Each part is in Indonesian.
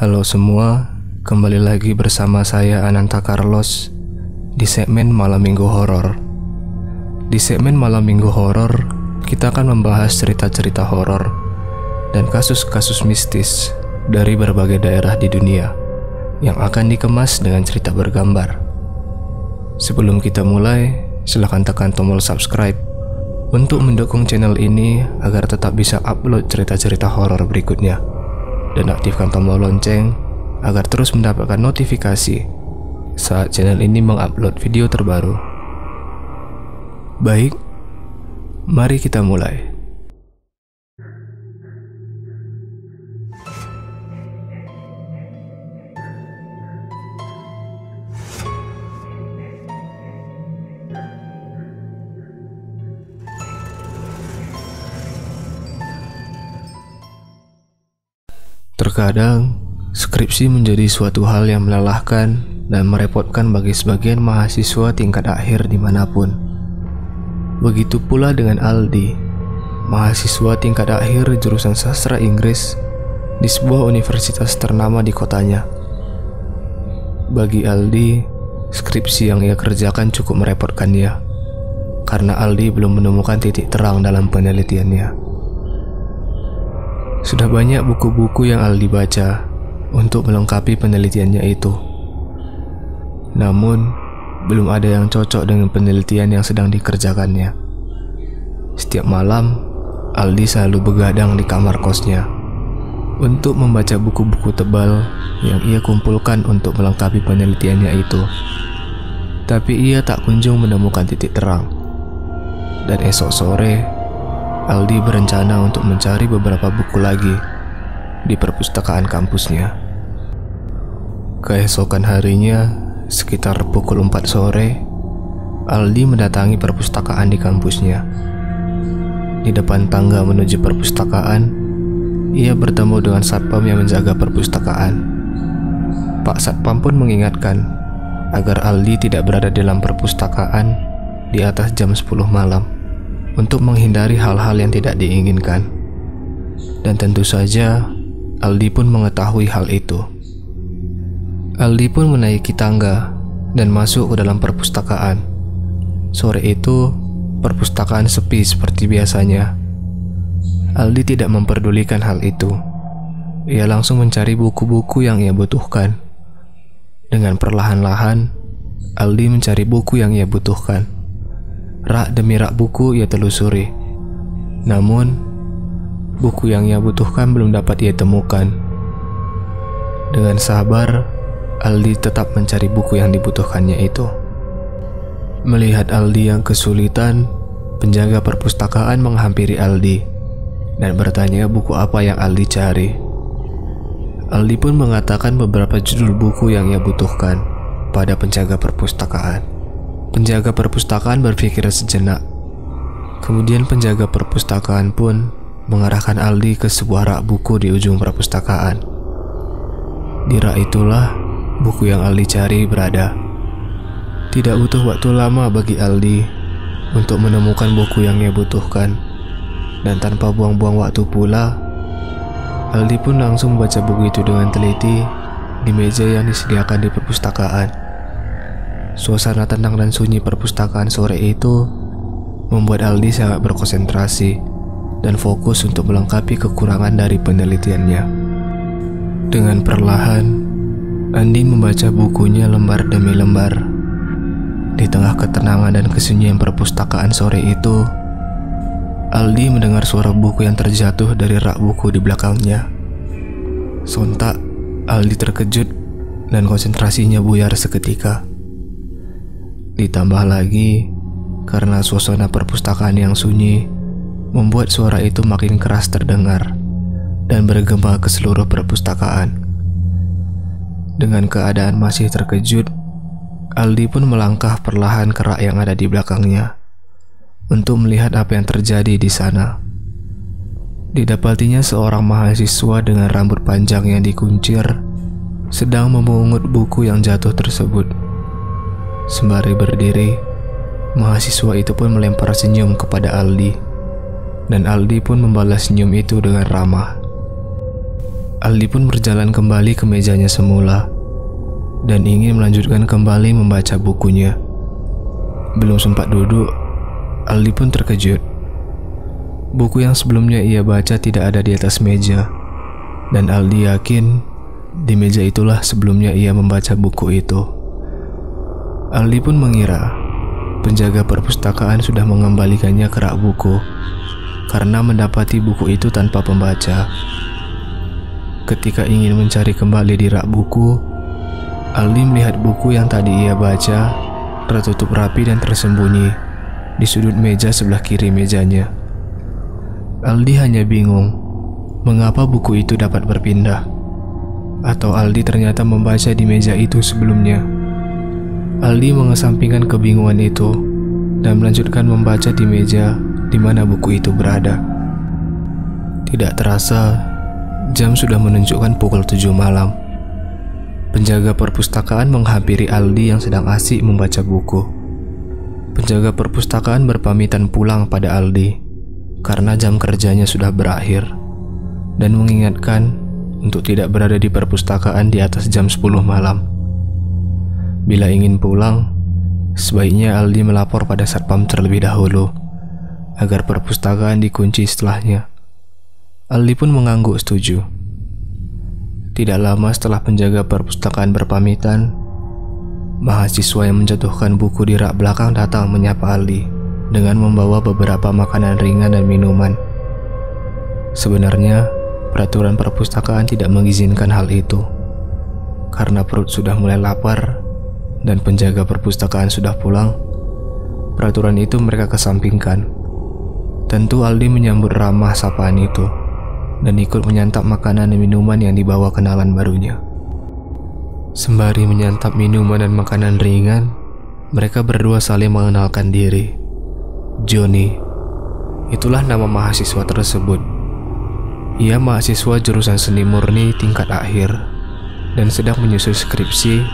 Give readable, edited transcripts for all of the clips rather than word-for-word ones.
Halo semua, kembali lagi bersama saya Ananta Carlos di segmen Malam Minggu Horor. Di segmen Malam Minggu Horor, kita akan membahas cerita-cerita horor dan kasus-kasus mistis dari berbagai daerah di dunia yang akan dikemas dengan cerita bergambar. Sebelum kita mulai, silakan tekan tombol subscribe untuk mendukung channel ini agar tetap bisa upload cerita-cerita horor berikutnya. Dan aktifkan tombol lonceng agar terus mendapatkan notifikasi saat channel ini mengupload video terbaru. Baik, mari kita mulai. Terkadang, skripsi menjadi suatu hal yang melelahkan dan merepotkan bagi sebagian mahasiswa tingkat akhir dimanapun. Begitu pula dengan Aldi, mahasiswa tingkat akhir jurusan sastra Inggris di sebuah universitas ternama di kotanya. Bagi Aldi, skripsi yang ia kerjakan cukup merepotkan dia, karena Aldi belum menemukan titik terang dalam penelitiannya. Sudah banyak buku-buku yang Aldi baca untuk melengkapi penelitiannya itu. Namun, belum ada yang cocok dengan penelitian yang sedang dikerjakannya. Setiap malam, Aldi selalu begadang di kamar kosnya untuk membaca buku-buku tebal yang ia kumpulkan untuk melengkapi penelitiannya itu. Tapi ia tak kunjung menemukan titik terang. Dan esok sore, Aldi berencana untuk mencari beberapa buku lagi di perpustakaan kampusnya. Keesokan harinya, sekitar pukul 4 sore, Aldi mendatangi perpustakaan di kampusnya. Di depan tangga menuju perpustakaan, ia bertemu dengan satpam yang menjaga perpustakaan. Pak Satpam pun mengingatkan agar Aldi tidak berada dalam perpustakaan di atas jam 10 malam. Untuk menghindari hal-hal yang tidak diinginkan. Dan tentu saja Aldi pun mengetahui hal itu. Aldi pun menaiki tangga dan masuk ke dalam perpustakaan. Sore itu perpustakaan sepi seperti biasanya. Aldi tidak memperdulikan hal itu. Ia langsung mencari buku-buku yang ia butuhkan. Dengan perlahan-lahan Aldi mencari buku yang ia butuhkan. Rak demi rak buku ia telusuri. Namun, buku yang ia butuhkan belum dapat ia temukan. Dengan sabar, Aldi tetap mencari buku yang dibutuhkannya itu. Melihat Aldi yang kesulitan, penjaga perpustakaan menghampiri Aldi dan bertanya buku apa yang Aldi cari. Aldi pun mengatakan beberapa judul buku yang ia butuhkan pada penjaga perpustakaan. Penjaga perpustakaan berpikir sejenak. Kemudian penjaga perpustakaan pun mengarahkan Aldi ke sebuah rak buku di ujung perpustakaan. Di rak itulah buku yang Aldi cari berada. Tidak butuh waktu lama bagi Aldi untuk menemukan buku yang ia butuhkan. Dan tanpa buang-buang waktu pula, Aldi pun langsung membaca buku itu dengan teliti di meja yang disediakan di perpustakaan. Suasana tenang dan sunyi perpustakaan sore itu membuat Aldi sangat berkonsentrasi dan fokus untuk melengkapi kekurangan dari penelitiannya. Dengan perlahan, Andi membaca bukunya lembar demi lembar. Di tengah ketenangan dan kesunyian perpustakaan sore itu, Aldi mendengar suara buku yang terjatuh dari rak buku di belakangnya. Sontak, Aldi terkejut dan konsentrasinya buyar seketika. Ditambah lagi, karena suasana perpustakaan yang sunyi membuat suara itu makin keras terdengar dan bergema ke seluruh perpustakaan. Dengan keadaan masih terkejut, Aldi pun melangkah perlahan ke rak yang ada di belakangnya untuk melihat apa yang terjadi di sana. Didapatinya seorang mahasiswa dengan rambut panjang yang dikuncir sedang memungut buku yang jatuh tersebut. Sembari berdiri, mahasiswa itu pun melempar senyum kepada Aldi, dan Aldi pun membalas senyum itu dengan ramah. Aldi pun berjalan kembali ke mejanya semula dan ingin melanjutkan kembali membaca bukunya. Belum sempat duduk, Aldi pun terkejut. Buku yang sebelumnya ia baca tidak ada di atas meja, dan Aldi yakin di meja itulah sebelumnya ia membaca buku itu. Aldi pun mengira penjaga perpustakaan sudah mengembalikannya ke rak buku karena mendapati buku itu tanpa pembaca. Ketika ingin mencari kembali di rak buku, Aldi melihat buku yang tadi ia baca tertutup rapi dan tersembunyi di sudut meja sebelah kiri mejanya. Aldi hanya bingung mengapa buku itu dapat berpindah, atau Aldi ternyata membaca di meja itu sebelumnya. Aldi mengesampingkan kebingungan itu dan melanjutkan membaca di meja di mana buku itu berada. Tidak terasa, jam sudah menunjukkan pukul 7 malam. Penjaga perpustakaan menghampiri Aldi yang sedang asik membaca buku. Penjaga perpustakaan berpamitan pulang pada Aldi karena jam kerjanya sudah berakhir dan mengingatkan untuk tidak berada di perpustakaan di atas jam 10 malam. Bila ingin pulang, sebaiknya Aldi melapor pada satpam terlebih dahulu agar perpustakaan dikunci setelahnya. Aldi pun mengangguk setuju. Tidak lama setelah penjaga perpustakaan berpamitan, mahasiswa yang menjatuhkan buku di rak belakang datang menyapa Aldi dengan membawa beberapa makanan ringan dan minuman. Sebenarnya, peraturan perpustakaan tidak mengizinkan hal itu. Karena perut sudah mulai lapar dan penjaga perpustakaan sudah pulang, peraturan itu mereka kesampingkan. Tentu Aldi menyambut ramah sapaan itu dan ikut menyantap makanan dan minuman yang dibawa kenalan barunya. Sembari menyantap minuman dan makanan ringan, mereka berdua saling mengenalkan diri. Johnny, itulah nama mahasiswa tersebut. Ia mahasiswa jurusan seni murni tingkat akhir dan sedang menyusun skripsi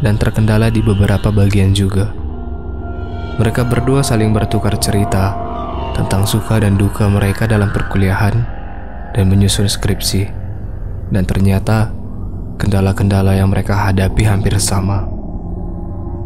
dan terkendala di beberapa bagian juga. Mereka berdua saling bertukar cerita tentang suka dan duka mereka dalam perkuliahan dan menyusun skripsi, dan ternyata kendala-kendala yang mereka hadapi hampir sama.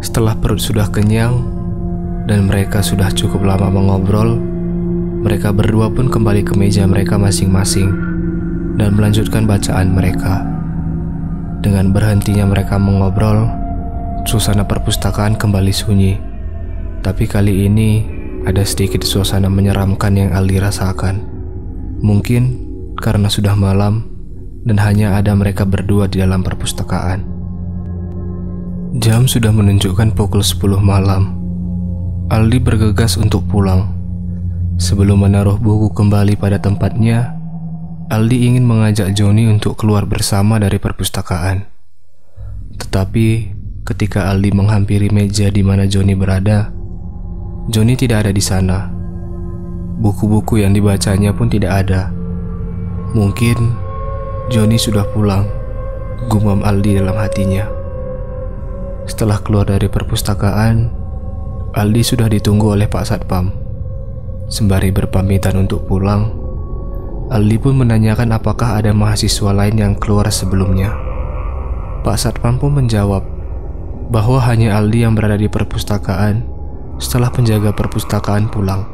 Setelah perut sudah kenyang dan mereka sudah cukup lama mengobrol, mereka berdua pun kembali ke meja mereka masing-masing dan melanjutkan bacaan mereka. Dengan berhentinya mereka mengobrol, suasana perpustakaan kembali sunyi. Tapi kali ini ada sedikit suasana menyeramkan yang Aldi rasakan. Mungkin karena sudah malam dan hanya ada mereka berdua di dalam perpustakaan. Jam sudah menunjukkan pukul 10 malam. Aldi bergegas untuk pulang. Sebelum menaruh buku kembali pada tempatnya, Aldi ingin mengajak Johnny untuk keluar bersama dari perpustakaan. Tetapi ketika Aldi menghampiri meja di mana Johnny berada, Johnny tidak ada di sana. Buku-buku yang dibacanya pun tidak ada. Mungkin Johnny sudah pulang, gumam Aldi dalam hatinya. Setelah keluar dari perpustakaan, Aldi sudah ditunggu oleh Pak Satpam. Sembari berpamitan untuk pulang, Aldi pun menanyakan apakah ada mahasiswa lain yang keluar sebelumnya. Pak Satpam pun menjawab bahwa hanya Aldi yang berada di perpustakaan setelah penjaga perpustakaan pulang.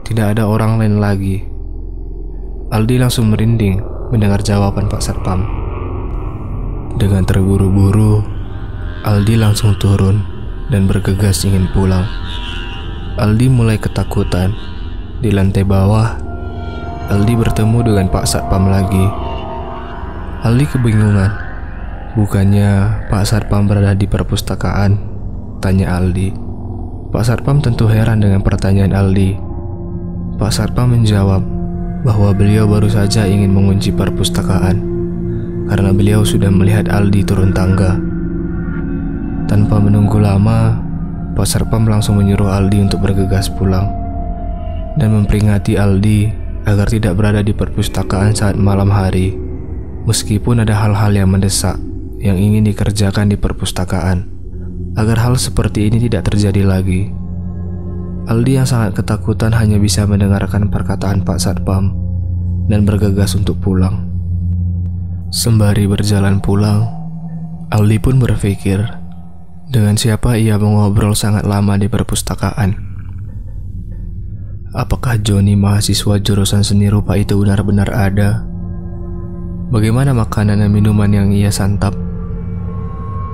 Tidak ada orang lain lagi. Aldi langsung merinding mendengar jawaban Pak Satpam. Dengan terburu-buru, Aldi langsung turun dan bergegas ingin pulang. Aldi mulai ketakutan. Di lantai bawah, Aldi bertemu dengan Pak Satpam lagi. Aldi kebingungan. Bukannya Pak Satpam berada di perpustakaan? Tanya Aldi. Pak Satpam tentu heran dengan pertanyaan Aldi. Pak Satpam menjawab bahwa beliau baru saja ingin mengunci perpustakaan karena beliau sudah melihat Aldi turun tangga. Tanpa menunggu lama, Pak Satpam langsung menyuruh Aldi untuk bergegas pulang dan memperingati Aldi agar tidak berada di perpustakaan saat malam hari, meskipun ada hal-hal yang mendesak yang ingin dikerjakan di perpustakaan, agar hal seperti ini tidak terjadi lagi. Aldi yang sangat ketakutan hanya bisa mendengarkan perkataan Pak Satpam dan bergegas untuk pulang. Sembari berjalan pulang, Aldi pun berpikir dengan siapa ia mengobrol sangat lama di perpustakaan. Apakah Joni, mahasiswa jurusan seni rupa itu, benar-benar ada? Bagaimana makanan dan minuman yang ia santap?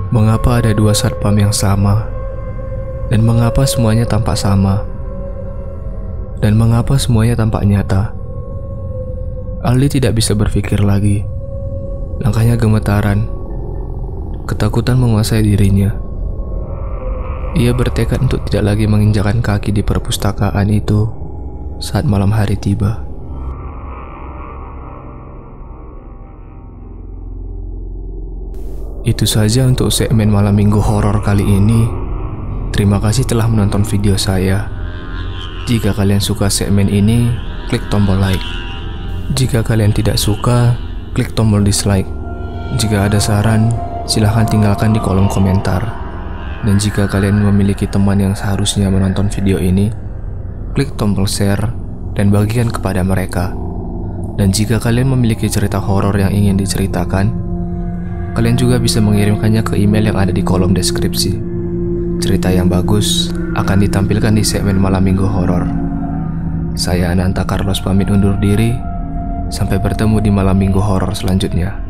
Mengapa ada dua satpam yang sama? Dan mengapa semuanya tampak sama? Dan mengapa semuanya tampak nyata? Aldi tidak bisa berpikir lagi. Langkahnya gemetaran. Ketakutan menguasai dirinya. Ia bertekad untuk tidak lagi menginjakkan kaki di perpustakaan itu saat malam hari tiba. Itu saja untuk segmen malam minggu horor kali ini. Terima kasih telah menonton video saya. Jika kalian suka segmen ini, klik tombol like. Jika kalian tidak suka, klik tombol dislike. Jika ada saran, silahkan tinggalkan di kolom komentar. Dan jika kalian memiliki teman yang seharusnya menonton video ini, klik tombol share dan bagikan kepada mereka. Dan jika kalian memiliki cerita horor yang ingin diceritakan, kalian juga bisa mengirimkannya ke email yang ada di kolom deskripsi. Cerita yang bagus akan ditampilkan di segmen malam minggu horor. Saya Ananta Carlos pamit undur diri. Sampai bertemu di malam minggu horor selanjutnya.